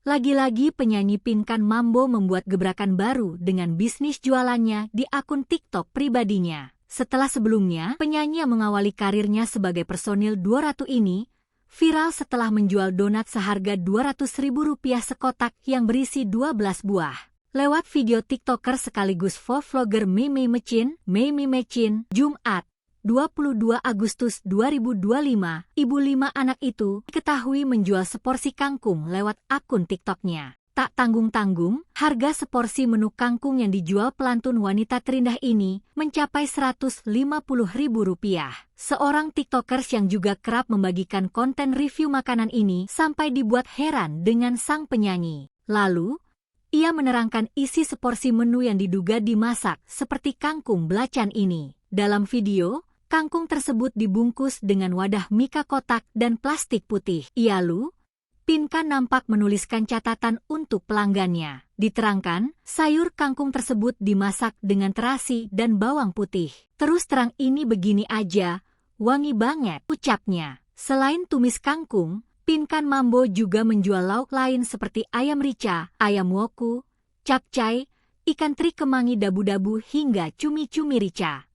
Lagi-lagi penyanyi Pinkan Mambo membuat gebrakan baru dengan bisnis jualannya di akun TikTok pribadinya. Setelah sebelumnya, penyanyi yang mengawali karirnya sebagai personil 200 ini viral setelah menjual donat seharga Rp200.000 sekotak yang berisi 12 buah. Lewat video TikToker sekaligus vlogger Mei Mecin, Jumat, 22 Agustus 2025, ibu 5 anak itu diketahui menjual seporsi kangkung lewat akun TikToknya. Tak tanggung-tanggung, harga seporsi menu kangkung yang dijual pelantun wanita terindah ini mencapai Rp150.000. Seorang TikTokers yang juga kerap membagikan konten review makanan ini sampai dibuat heran dengan sang penyanyi. Lalu, ia menerangkan isi seporsi menu yang diduga dimasak seperti kangkung belacan ini. Dalam video, kangkung tersebut dibungkus dengan wadah mika kotak dan plastik putih. Lalu, Pinkan nampak menuliskan catatan untuk pelanggannya. Diterangkan, sayur kangkung tersebut dimasak dengan terasi dan bawang putih. Terus terang ini begini aja, wangi banget, ucapnya. Selain tumis kangkung, Pinkan Mambo juga menjual lauk lain seperti ayam rica, ayam woku, capcay, ikan teri kemangi dabu-dabu hingga cumi-cumi rica.